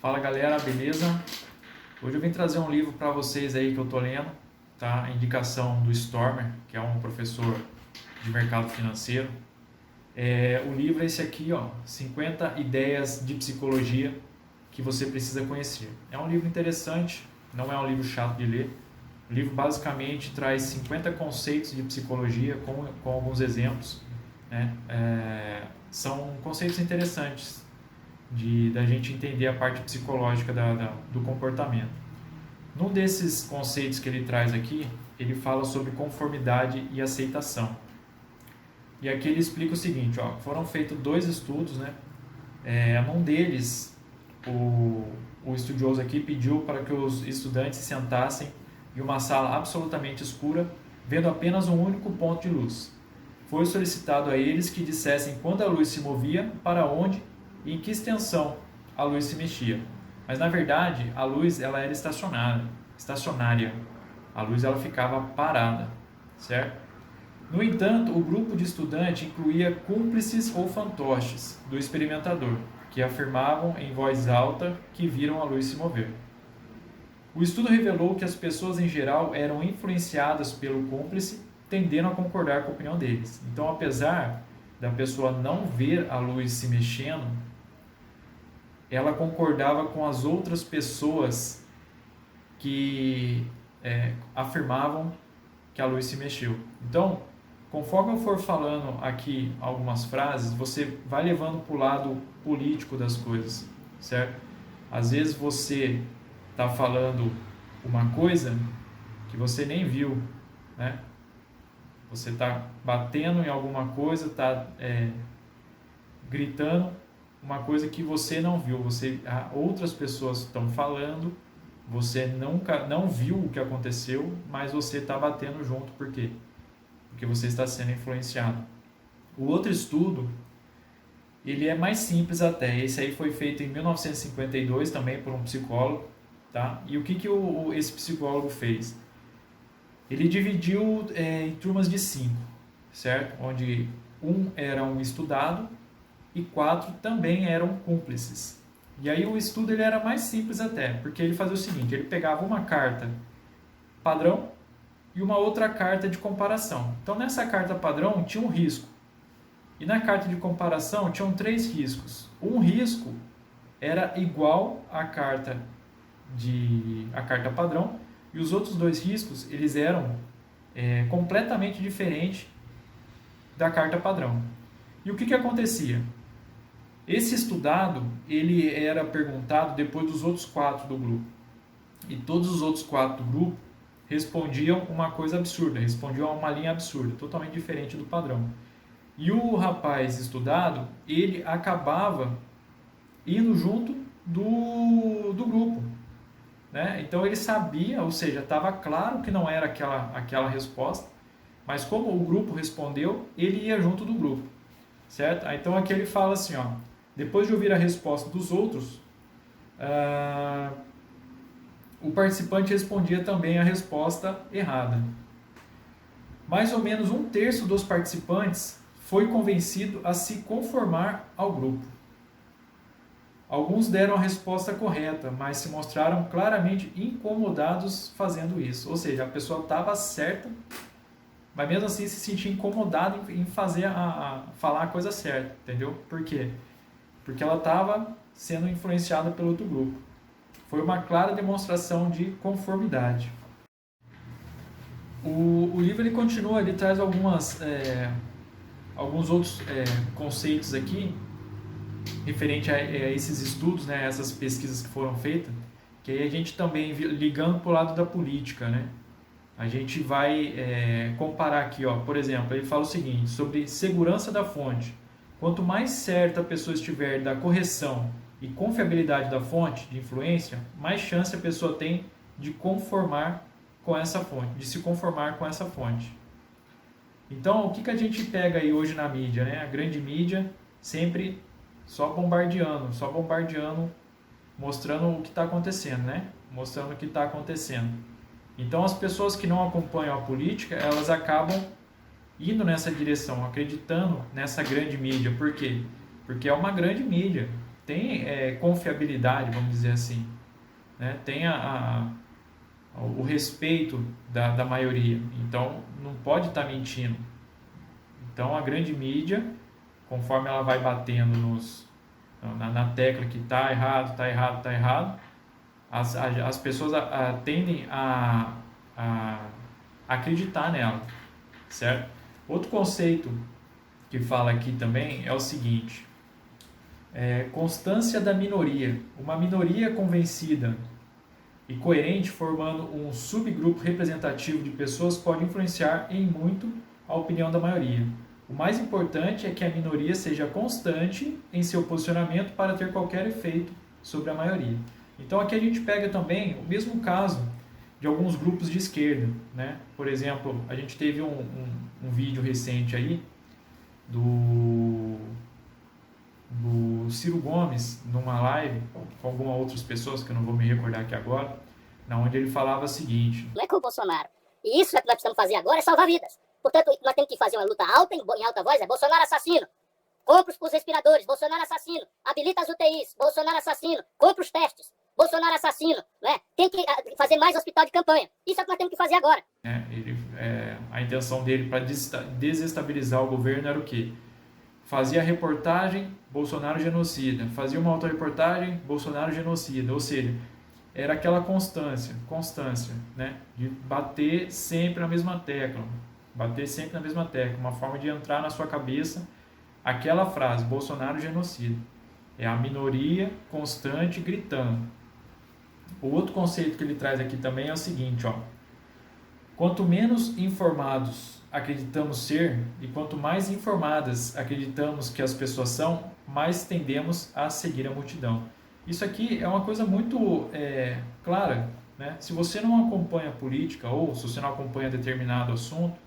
Fala galera, beleza? Hoje eu vim trazer um livro para vocês aí que eu tô lendo, tá? A indicação do Stormer, que é um professor de mercado financeiro. O livro é esse aqui, ó, 50 ideias de psicologia que você precisa conhecer. É um livro interessante, não é um livro chato de ler. O livro basicamente traz 50 conceitos de psicologia com alguns exemplos, né? São conceitos interessantes da gente entender a parte psicológica do comportamento. Num desses conceitos que ele traz aqui, ele fala sobre conformidade e aceitação. E aqui ele explica o seguinte, ó, foram feitos 2 estudos, né? Num deles, o estudioso aqui pediu para que os estudantes se sentassem em uma sala absolutamente escura, vendo apenas um único ponto de luz. Foi solicitado a eles que dissessem quando a luz se movia, para onde e em que extensão a luz se mexia. Mas na verdade, a luz ela era estacionária. A luz ela ficava parada, certo? No entanto, o grupo de estudantes incluía cúmplices ou fantoches do experimentador, que afirmavam em voz alta que viram a luz se mover. O estudo revelou que as pessoas em geral eram influenciadas pelo cúmplice, tendendo a concordar com a opinião deles. Então, apesar da pessoa não ver a luz se mexendo, ela concordava com as outras pessoas que afirmavam que a luz se mexeu. Então, conforme eu for falando aqui algumas frases, você vai levando para o lado político das coisas, certo? Às vezes você está falando uma coisa que você nem viu, né? Você está batendo em alguma coisa, está gritando uma coisa que você não viu, outras pessoas estão falando, você não viu o que aconteceu, mas você está batendo junto, por quê? Porque você está sendo influenciado. O outro estudo, ele é mais simples até, esse aí foi feito em 1952 também por um psicólogo, tá? E o que esse psicólogo fez? Ele dividiu em turmas de 5, certo? Onde 1 era um estudado, e 4 também eram cúmplices. E aí o estudo ele era mais simples até, porque ele fazia o seguinte, ele pegava uma carta padrão e uma outra carta de comparação. Então nessa carta padrão tinha um risco, e na carta de comparação tinham 3 riscos. Um risco era igual à carta padrão, e os outros 2 riscos eles eram completamente diferentes da carta padrão. E o que acontecia? Esse estudado, ele era perguntado depois dos outros 4 do grupo. E todos os outros 4 do grupo respondiam uma coisa absurda, respondiam a uma linha absurda, totalmente diferente do padrão. E o rapaz estudado, ele acabava indo junto do grupo, né? Então ele sabia, ou seja, estava claro que não era aquela resposta, mas como o grupo respondeu, ele ia junto do grupo, certo? Então aqui ele fala assim, ó, depois de ouvir a resposta dos outros, o participante respondia também a resposta errada. Mais ou menos 1/3 dos participantes foi convencido a se conformar ao grupo. Alguns deram a resposta correta, mas se mostraram claramente incomodados fazendo isso. Ou seja, a pessoa estava certa, mas mesmo assim se sentia incomodado em falar a coisa certa, entendeu? Por quê? Porque ela estava sendo influenciada pelo outro grupo. Foi uma clara demonstração de conformidade. O livro ele continua, ele traz alguns outros conceitos aqui, referente a esses estudos, né, essas pesquisas que foram feitas, que aí a gente também, ligando para o lado da política, né, a gente vai comparar aqui, ó, por exemplo, ele fala o seguinte, sobre segurança da fonte. Quanto mais certa a pessoa estiver da correção e confiabilidade da fonte de influência, mais chance a pessoa tem de se conformar com essa fonte. Então, o que a gente pega aí hoje na mídia, né? A grande mídia sempre só bombardeando, mostrando o que está acontecendo, né? Mostrando o que está acontecendo. Então, as pessoas que não acompanham a política, elas acabam indo nessa direção, acreditando nessa grande mídia. Por quê? Porque é uma grande mídia. tem confiabilidade, vamos dizer assim, né? Tem o respeito da maioria, então não pode estar mentindo. Então a grande mídia, conforme ela vai batendo na tecla que está errado, está errado, está errado, as pessoas tendem a acreditar nela, certo? Outro conceito que fala aqui também é o seguinte: constância da minoria. Uma minoria convencida e coerente, formando um subgrupo representativo de pessoas, pode influenciar em muito a opinião da maioria. O mais importante é que a minoria seja constante em seu posicionamento para ter qualquer efeito sobre a maioria. Então aqui a gente pega também o mesmo caso de alguns grupos de esquerda, né? Por exemplo, a gente teve um vídeo recente aí do Ciro Gomes numa live com algumas outras pessoas que eu não vou me recordar aqui agora, onde ele falava o seguinte: não é com o Bolsonaro. E isso que nós precisamos fazer agora é salvar vidas. Portanto, nós temos que fazer uma luta alta, em alta voz, Bolsonaro assassino. Compra os respiradores, Bolsonaro assassino. Habilita as UTIs, Bolsonaro assassino. Compra os testes, Bolsonaro assassino. Né? Tem que fazer mais hospital de campanha. Isso é o que nós temos que fazer agora. A intenção dele para desestabilizar o governo era o quê? Fazia reportagem, Bolsonaro genocida. Fazia uma autorreportagem, Bolsonaro genocida. Ou seja, era aquela constância, né? De bater sempre na mesma tecla. Uma forma de entrar na sua cabeça aquela frase, Bolsonaro genocida. É a minoria constante gritando. O outro conceito que ele traz aqui também é o seguinte, ó. Quanto menos informados acreditamos ser e quanto mais informadas acreditamos que as pessoas são, mais tendemos a seguir a multidão. Isso aqui é uma coisa muito clara, né? Se você não acompanha a política ou se você não acompanha determinado assunto,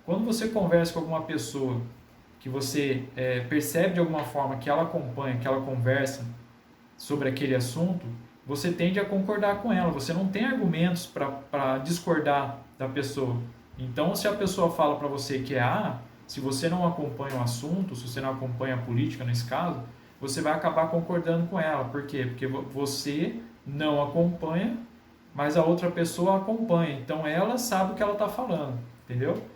quando você conversa com alguma pessoa que você percebe de alguma forma que ela acompanha, que ela conversa sobre aquele assunto, você tende a concordar com ela, você não tem argumentos para discordar da pessoa. Então, se a pessoa fala para você que é A, se você não acompanha o assunto, se você não acompanha a política nesse caso, você vai acabar concordando com ela. Por quê? Porque você não acompanha, mas a outra pessoa acompanha. Então, ela sabe o que ela está falando, entendeu?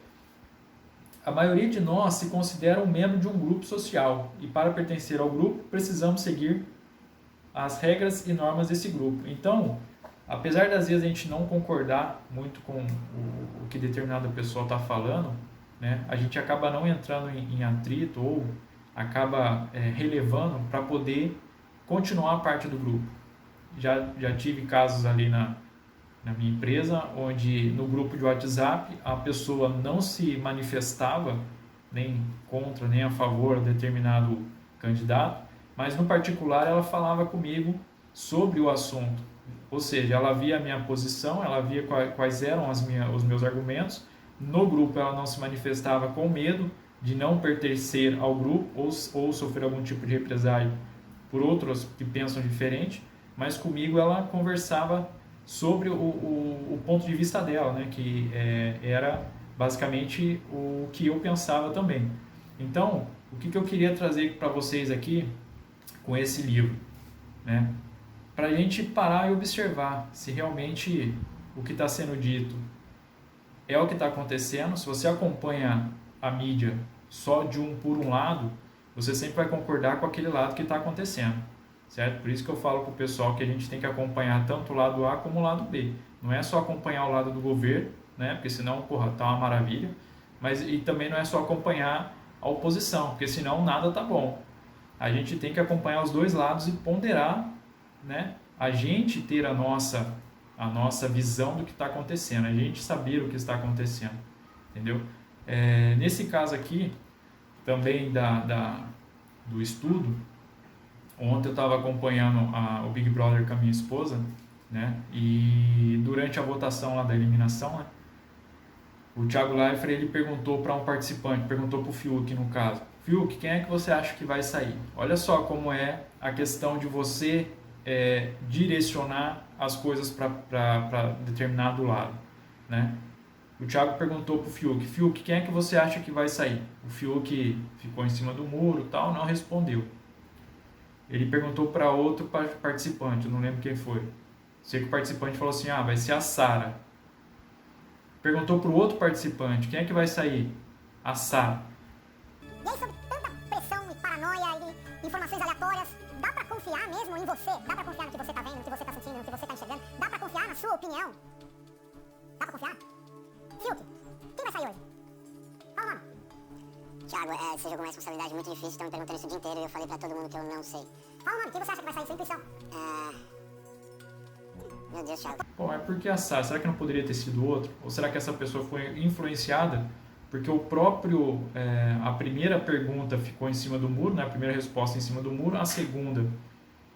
A maioria de nós se considera um membro de um grupo social e para pertencer ao grupo precisamos seguir as regras e normas desse grupo. Então, apesar das vezes a gente não concordar muito com o que determinada pessoa está falando, né, a gente acaba não entrando em atrito ou acaba relevando para poder continuar a parte do grupo. Já tive casos ali na minha empresa, onde no grupo de WhatsApp a pessoa não se manifestava nem contra, nem a favor de determinado candidato, mas no particular ela falava comigo sobre o assunto. Ou seja, ela via a minha posição, ela via quais eram os meus argumentos. No grupo ela não se manifestava com medo de não pertencer ao grupo ou sofrer algum tipo de represália por outros que pensam diferente, mas comigo ela conversava sobre o ponto de vista dela, né, que era basicamente o que eu pensava também. Então, o que eu queria trazer para vocês aqui com esse livro, né, para a gente parar e observar se realmente o que está sendo dito é o que está acontecendo. Se você acompanha a mídia só por um lado, você sempre vai concordar com aquele lado que está acontecendo. Certo? Por isso que eu falo para o pessoal que a gente tem que acompanhar tanto o lado A como o lado B. Não é só acompanhar o lado do governo, né? Porque senão, tá uma maravilha. E também não é só acompanhar a oposição, porque senão nada tá bom. A gente tem que acompanhar os dois lados e ponderar, né? A gente ter a nossa visão do que está acontecendo, a gente saber o que está acontecendo, entendeu? Nesse caso aqui, também do estudo, ontem eu estava acompanhando o Big Brother com a minha esposa, né? E durante a votação lá da eliminação, né? O Thiago Leifert, ele perguntou para um participante, perguntou para o Fiuk no caso: Fiuk, quem é que você acha que vai sair? Olha só como é a questão de você direcionar as coisas para determinado lado, né? O Thiago perguntou para o Fiuk, quem é que você acha que vai sair? O Fiuk ficou em cima do muro, tal, não respondeu. Ele perguntou para outro participante, eu não lembro quem foi. Sei que o participante falou assim, vai ser a Sara. Perguntou para o outro participante, quem é que vai sair? A Sara. E aí, sob tanta pressão e paranoia e informações aleatórias, dá pra confiar mesmo em você? Dá pra confiar no que você tá vendo, no que você tá sentindo, no que você tá enxergando? Dá pra confiar na sua opinião? Dá pra confiar? Fiuk, quem vai sair hoje? Fala o nome. Thiago, você jogou uma responsabilidade muito difícil, estão me perguntando isso o dia inteiro e eu falei pra todo mundo que eu não sei. Fala o nome, quem você acha que vai sair? Sua intuição. Meu Deus, Thiago. Bom, é porque a Sara, será que não poderia ter sido outro? Ou será que essa pessoa foi influenciada porque o próprio, a primeira pergunta ficou em cima do muro, né? A primeira resposta em cima do muro, a segunda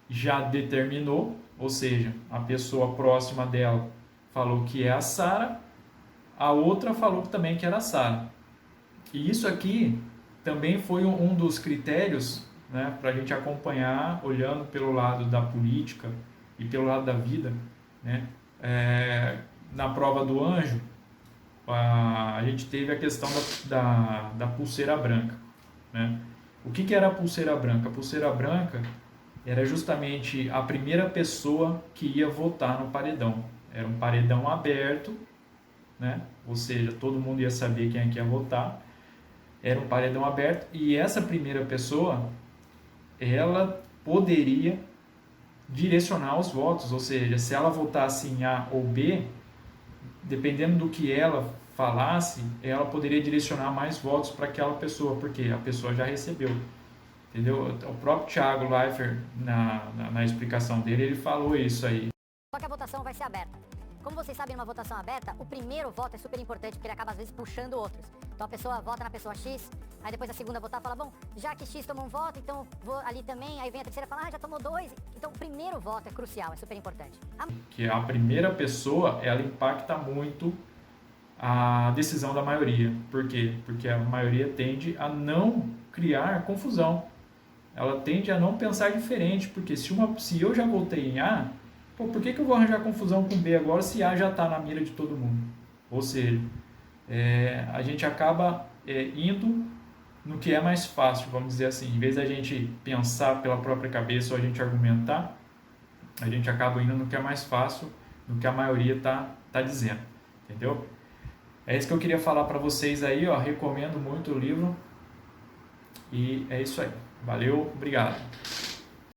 já determinou, ou seja, a pessoa próxima dela falou que é a Sara, a outra falou também que era a Sara. E isso aqui também foi um dos critérios, né, para a gente acompanhar, olhando pelo lado da política e pelo lado da vida, né? Na prova do anjo, a gente teve a questão da pulseira branca, né? O que era a pulseira branca? A pulseira branca era justamente a primeira pessoa que ia votar no paredão. Era um paredão aberto, né? Ou seja, todo mundo ia saber quem é que ia votar. Era um paredão aberto e essa primeira pessoa, ela poderia direcionar os votos, ou seja, se ela votasse em A ou B, dependendo do que ela falasse, ela poderia direcionar mais votos para aquela pessoa, porque a pessoa já recebeu, entendeu? O próprio Thiago Leifert, na explicação dele, ele falou isso aí. Só que a votação vai ser aberta. Como vocês sabem, numa votação aberta, o primeiro voto é super importante, porque ele acaba às vezes puxando outros. Então a pessoa vota na pessoa X, aí depois a segunda votar fala, bom, já que X tomou um voto, então vou ali também, aí vem a terceira e fala, já tomou 2. Então o primeiro voto é crucial, é super importante. Que a primeira pessoa, ela impacta muito a decisão da maioria. Por quê? Porque a maioria tende a não criar confusão. Ela tende a não pensar diferente, porque se eu já votei em A, por que eu vou arranjar confusão com B agora se A já está na mira de todo mundo? Ou seja, a gente acaba indo no que é mais fácil, vamos dizer assim. Em vez da gente pensar pela própria cabeça ou a gente argumentar, a gente acaba indo no que é mais fácil, no que a maioria tá dizendo. Entendeu? É isso que eu queria falar para vocês aí, ó. Recomendo muito o livro. E é isso aí. Valeu, obrigado.